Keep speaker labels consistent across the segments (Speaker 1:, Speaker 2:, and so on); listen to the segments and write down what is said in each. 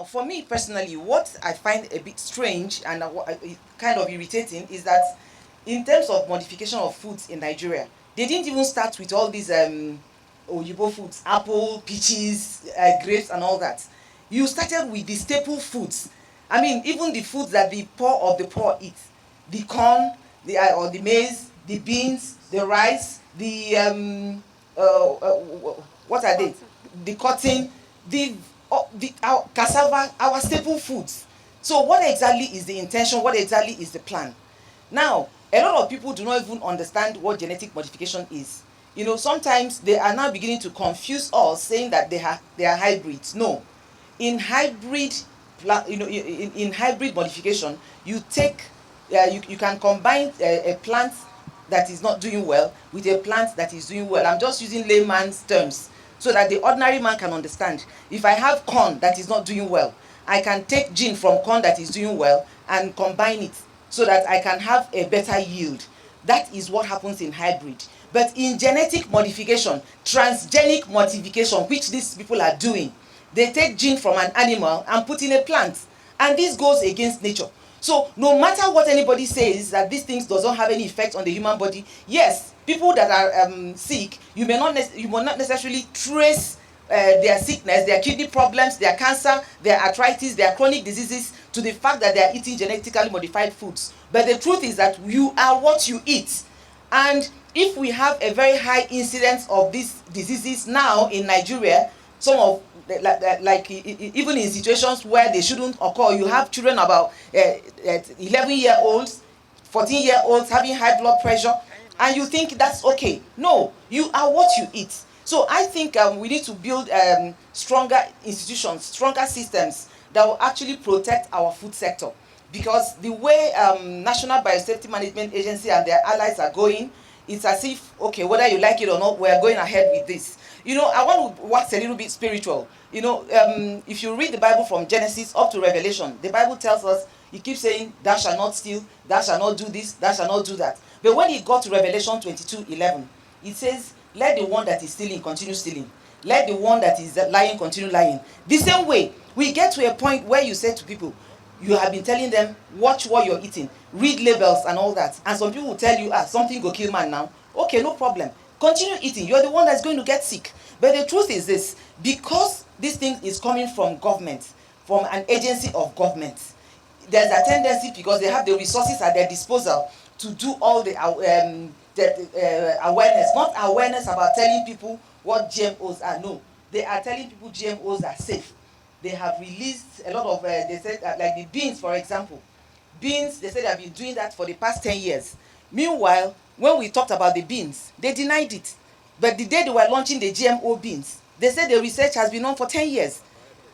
Speaker 1: Now, for me personally, what I find a bit strange and kind of irritating is that in terms of modification of foods in Nigeria, they didn't even start with all these Oyibo foods, apple, peaches, grapes and all that. You started with the staple foods. I mean, even the foods that the poor of the poor eat. The corn, or the maize, the beans, the rice, the, what are they? The cotton, our cassava, our staple foods. So what exactly is the intention? What exactly is the plan? Now, a lot of people do not even understand what genetic modification is. You know, sometimes they are now beginning to confuse us, saying that they are hybrids. No, in hybrid, in hybrid modification, you take, you can combine a plant that is not doing well with a plant that is doing well. I'm just using layman's terms so that the ordinary man can understand. If I have corn that is not doing well, I can take gene from corn that is doing well and combine it so that I can have a better yield. That is what happens in hybrid. But in genetic modification, transgenic modification, which these people are doing, they take gene from an animal and put in a plant. And this goes against nature. So no matter what anybody says that these things doesn't have any effect on the human body, yes, people that are sick, you will not necessarily trace their sickness, their kidney problems, their cancer, their arthritis, their chronic diseases to the fact that they are eating genetically modified foods. But the truth is that you are what you eat. And if we have a very high incidence of these diseases now in Nigeria, some of like even in situations where they shouldn't occur, you have children about 11-year-olds, 14-year-olds having high blood pressure, and you think that's okay. No, you are what you eat. So I think we need to build stronger institutions, stronger systems that will actually protect our food sector. Because the way National Biosafety Management Agency and their allies are going, it's as if, okay, whether you like it or not, we're going ahead with this. You know, I want to wax a little bit spiritual. You know, if you read the Bible from Genesis up to Revelation, the Bible tells us, it keeps saying, thou shalt not steal, thou shalt not do this, thou shalt not do that. But when it got to Revelation 22:11, it says, let the one that is stealing continue stealing. Let the one that is lying continue lying. The same way, we get to a point where you say to people, you have been telling them, watch what you're eating, read labels and all that. And some people will tell you, something go kill man now. Okay, no problem. Continue eating. You're the one that's going to get sick. But the truth is this, because this thing is coming from government, from an agency of government, there's a tendency, because they have the resources at their disposal to do all the awareness, not awareness about telling people what GMOs are. No, they are telling people GMOs are safe. They have released a lot of, they said, like the beans, for example. Beans, they said they have been doing that for the past 10 years. Meanwhile, when we talked about the beans, they denied it. But the day they were launching the GMO beans, they said the research has been on for 10 years.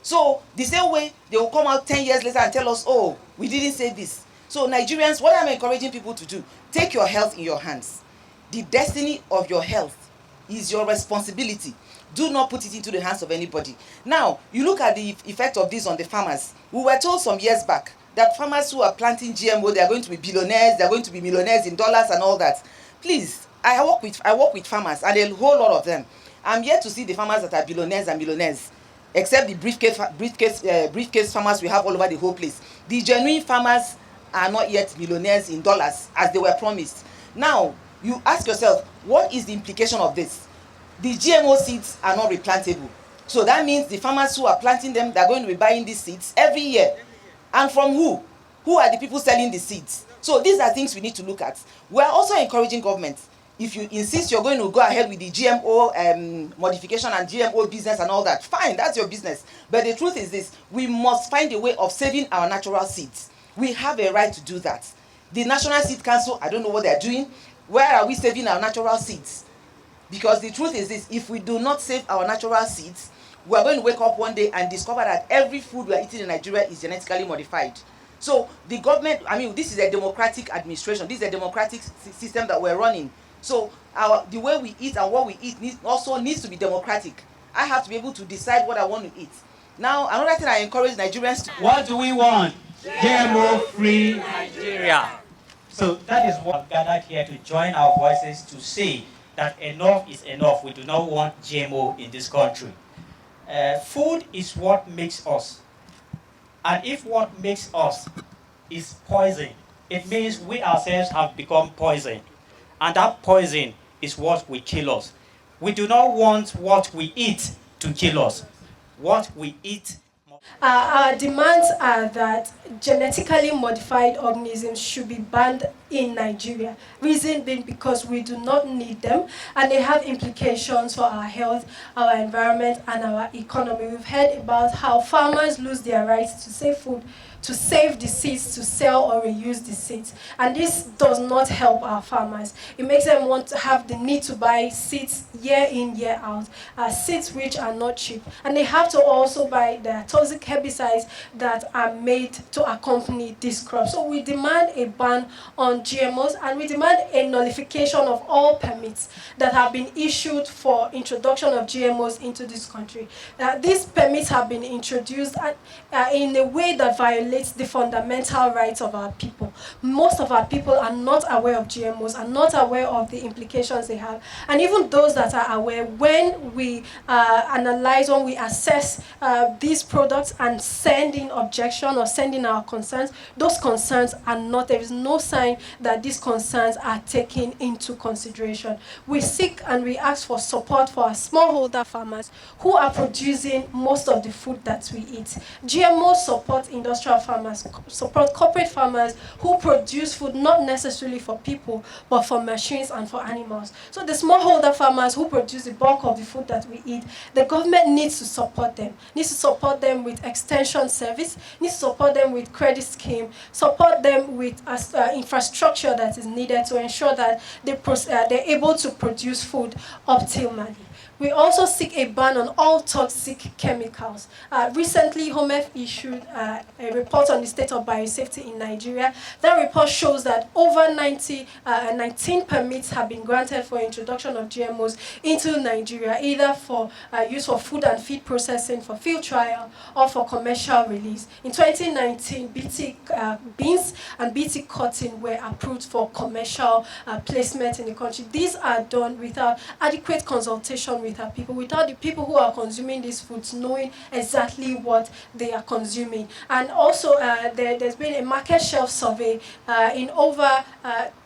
Speaker 1: So the same way, they will come out 10 years later and tell us, oh, we didn't say this. So Nigerians, what I'm encouraging people to do, take your health in your hands. The destiny of your health is your responsibility. Do not put it into the hands of anybody. Now, you look at the effect of this on the farmers. We were told some years back that farmers who are planting GMO, they are going to be billionaires, they are going to be millionaires in dollars and all that. Please, I work with farmers, and a whole lot of them. I'm yet to see the farmers that are billionaires and millionaires, except the briefcase farmers we have all over the whole place. The genuine farmers are not yet millionaires in dollars as they were promised. Now, you ask yourself, what is the implication of this? The GMO seeds are not replantable. So that means the farmers who are planting them, they're going to be buying these seeds every year. And from who? Who are the people selling the seeds? So these are things we need to look at. We're also encouraging government. If you insist you're going to go ahead with the GMO modification and GMO business and all that, fine, that's your business. But the truth is this, we must find a way of saving our natural seeds. We have a right to do that. The National Seed Council, I don't know what they're doing. Where are we saving our natural seeds? Because the truth is this, if we do not save our natural seeds, we are going to wake up one day and discover that every food we are eating in Nigeria is genetically modified. So the government, I mean, this is a democratic administration. This is a democratic system that we're running. So the way we eat and what we eat also needs to be democratic. I have to be able to decide what I want to eat. Now, another thing I encourage Nigerians to...
Speaker 2: What do we want? GMO-free Nigeria. So that is what I've gathered here to join our voices to say that enough is enough. We do not want GMO in this country. Food is what makes us. And if what makes us is poison, it means we ourselves have become poison. And that poison is what will kill us. We do not want what we eat to kill us. What we eat.
Speaker 3: Our demands are that genetically modified organisms should be banned in Nigeria. Reason being because we do not need them and they have implications for our health, our environment, and our economy. We've heard about how farmers lose their rights to save food, to save the seeds, to sell or reuse the seeds. And this does not help our farmers. It makes them want to have the need to buy seeds year in, year out, seeds which are not cheap. And they have to also buy the toxic herbicides that are made to accompany this crop. So we demand a ban on GMOs and we demand a nullification of all permits that have been issued for introduction of GMOs into this country. These permits have been introduced in a way that violates the fundamental rights of our people. Most of our people are not aware of GMOs, are not aware of the implications they have. And even those that are aware, when we analyze, when we assess these products and send in objection or send in our concerns, those concerns are not, there is no sign that these concerns are taken into consideration. We seek and we ask for support for our smallholder farmers who are producing most of the food that we eat. GMO support industrial farmers, support corporate farmers who produce food not necessarily for people, but for machines and for animals. So the smallholder farmers who produce the bulk of the food that we eat, the government needs to support them. Needs to support them with extension service, needs to support them with credit scheme, support them with infrastructure that is needed to ensure that they're able to produce food optimally. We also seek a ban on all toxic chemicals. Recently, HOMEF issued a report on the state of biosafety in Nigeria. That report shows that over 19 permits have been granted for introduction of GMOs into Nigeria, either for use for food and feed processing, for field trial, or for commercial release. In 2019, BT beans and BT cotton were approved for commercial placement in the country. These are done without adequate consultation with our people, without the people who are consuming these foods knowing exactly what they are consuming. And also, there's been a market shelf survey in over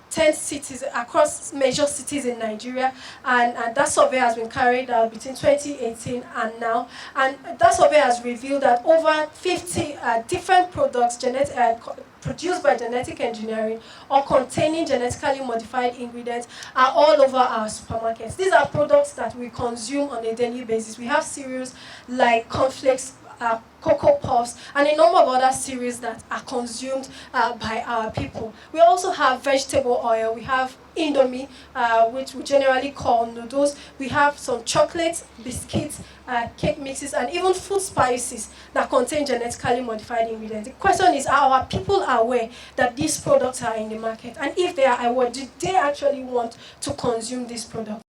Speaker 3: 10 cities across major cities in Nigeria, and that survey has been carried out between 2018 and now, and that survey has revealed that over 50 different products produced by genetic engineering or containing genetically modified ingredients are all over our supermarkets. These are products that we consume on a daily basis. We have cereals like cornflakes, Cocoa Puffs, and a number of other cereals that are consumed by our people. We also have vegetable oil. We have Indomie, which we generally call noodles. We have some chocolates, biscuits, cake mixes, and even food spices that contain genetically modified ingredients. The question is, are our people aware that these products are in the market? And if they are aware, do they actually want to consume these products?